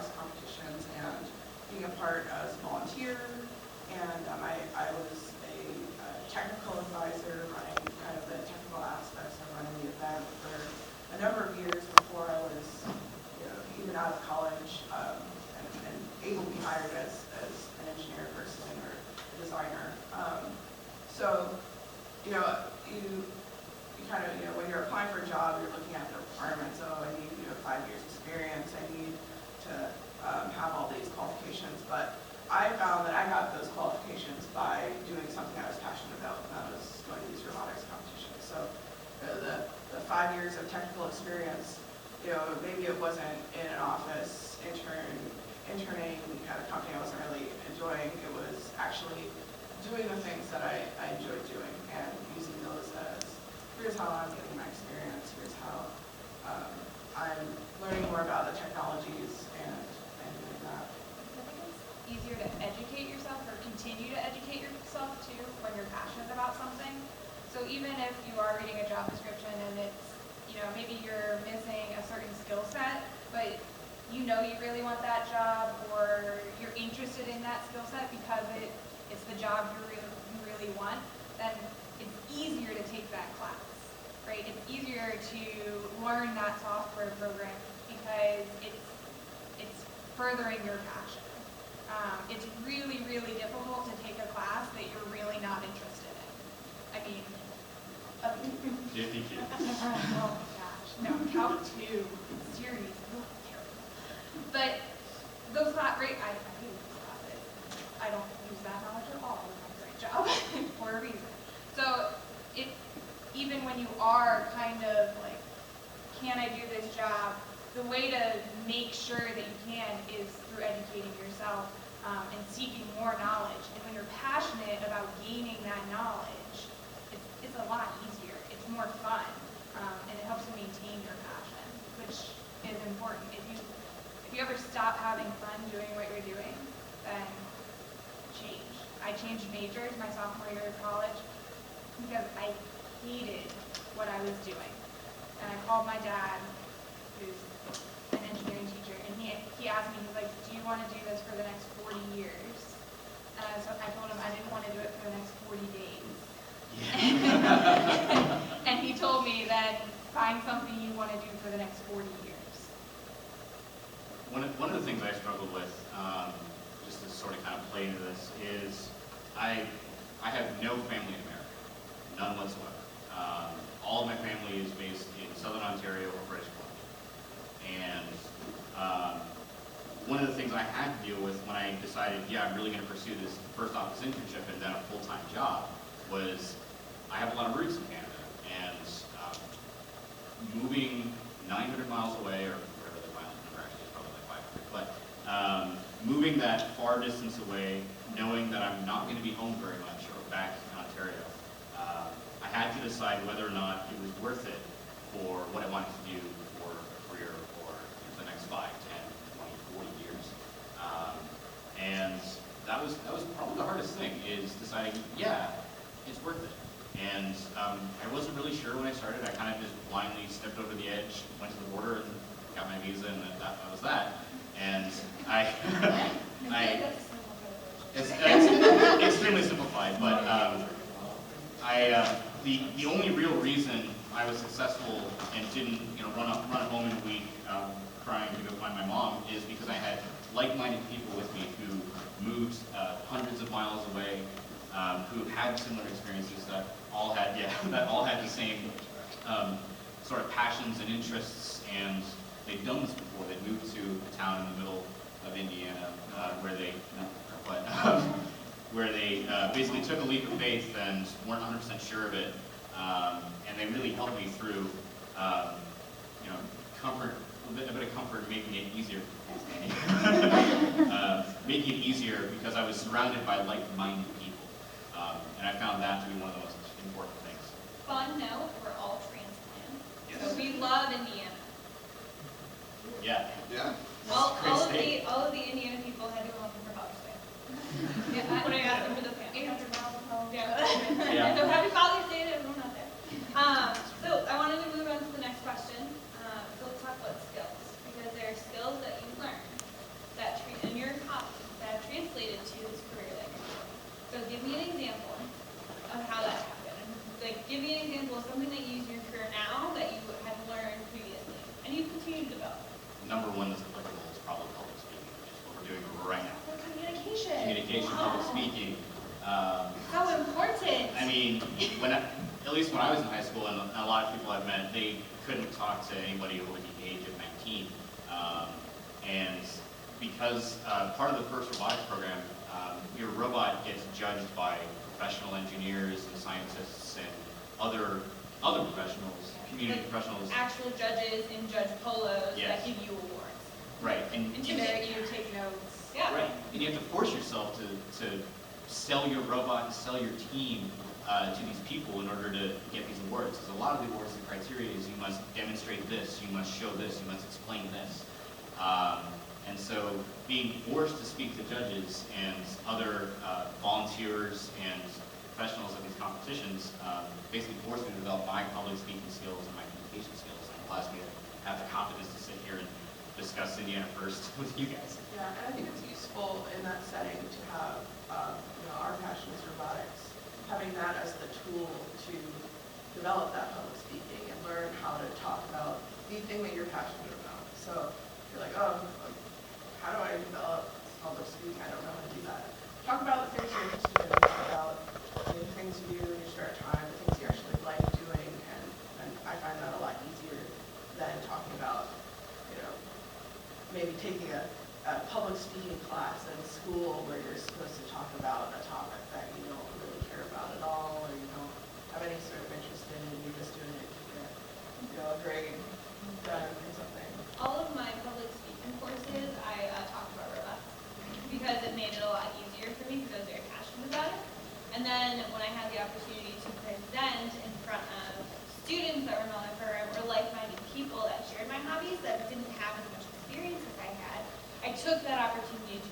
robotics competitions and being a part as a volunteer. And I was a technical advisor, running kind of the technical aspects of running the event for a number of years before I was, even out of college, and able to be hired as an engineer person or a designer. So, you kind of, when you're applying for a job, you're looking at the requirements. Oh, I need 5 years experience. I need to have all these qualifications. But I found that I got those qualifications by doing something I was passionate about, and that was going to these robotics competitions. So the 5 years of technical experience, maybe it wasn't in an office interning at a company I wasn't really enjoying. It was actually doing the things that I enjoyed doing and using those as, here's how I'm getting my experience, here's how I'm learning more about the technologies and doing that. I think it's easier to educate yourself or continue to educate yourself too when you're passionate about something. So even if you are reading a job description and it's, maybe you're missing a certain skill set, but you really want that job or you're interested in that skill set because it's the job you really want, then it's easier to take that class, right? It's easier to learn that software program because it's furthering your passion. It's really, really difficult to take a class that you're really not interested in. I mean, oh my gosh, no, Calc 2 series, terrible. But those classes, right? I hate those classes. I don't use that knowledge at all in my current job for a reason. So even when you are kind of like, can I do this job? The way to make sure that you can is through educating yourself and seeking more knowledge. And when you're passionate about gaining that knowledge, it's a lot easier. It's more fun, and it helps you maintain your passion, which is important. If you ever stop having fun doing what you're doing, then change. I changed majors my sophomore year of college because I hated what I was doing. And I called my dad, who's an engineering teacher, and he asked me, he's like, do you want to do this for the next 40 years? And so I told him I didn't want to do it for the next 40 days. Yeah. And he told me then, find something you want to do for the next 40 years. One of the things I struggled with, just to sort of kind of play into this, is I have no family in America, none whatsoever. All of my family is based in Southern Ontario or British Columbia. And one of the things I had to deal with when I decided, I'm really going to pursue this first office internship and then a full-time job, was I have a lot of roots in Canada. And moving 900 miles away, or whatever the final number actually is, probably like 500, but moving that far distance away, knowing that I'm not going to be home very much or back in Ontario, I had to decide whether or not it was worth it for what I wanted to do for a career for the next 5, 10, 20, 40 years. And that was probably the hardest thing, is deciding, it's worth it. And I wasn't really sure when I started. I kind of just blindly stepped over the edge, went to the border, and got my visa, and that was that. And it's extremely simplified, but the only real reason I was successful and didn't run home in a week crying to go find my mom is because I had like-minded people with me who moved hundreds of miles away, who had similar experiences, that all had the same sort of passions and interests, and they'd done this before. They'd moved to a town in the middle of Indiana where they basically took a leap of faith and weren't 100% sure of it, and they really helped me through comfort, a bit of comfort, making it easier. Making it easier because I was surrounded by like-minded people, and I found that to be one of the most important things. Fun note, we're all transplants. Yes. So we love Indiana. Yeah. Yeah. All of the Indiana people had to go home for Father's Day. When I asked them for the family. 800 miles of home. Yeah. So happy Father's Day to everyone out there. So I wanted to move on to the next question. So let's talk about skills, because there are skills that you learn. communication, public speaking. How important. I mean, at least when I was in high school, and a lot of people I've met, they couldn't talk to anybody over the age of 19. And because part of the first robotics program, your robot gets judged by professional engineers and scientists and other professionals, community professionals. Actual judges in judge polos Yes. that give you awards. Right. And Intimidate you, take notes. Yeah. right. And you have to force yourself to sell your robot and sell your team to these people in order to get these awards. Because a lot of the awards, the criteria is you must demonstrate this, you must show this, you must explain this. And so being forced to speak to judges and other volunteers and professionals at these competitions basically forced me to develop my public speaking skills and my communication skills, and allows me to have the confidence to sit here and discuss Indiana First with you guys. Yeah, and I think it's useful in that setting to have, our passion is robotics, having that as the tool to develop that public speaking and learn how to talk about the thing that you're passionate about. So you're like, oh, how do I develop public speaking? I don't know how to do that. Talk about the things you're interested in, talk about the things you do in your spare time, the things you actually like doing, and I find that a lot easier than talking about, maybe taking a public speaking class in school where you're supposed to talk about a topic that you don't really care about at all, or you don't have any sort of interest in, and you're just doing it to get, a grade done or something. All of my public speaking courses, I talked about robots because it made it a lot easier for me because I was very passionate about it. And then when I had the opportunity to present in front of students that were not or like-minded people that shared my hobbies that didn't have as much experience as I had, I took that opportunity to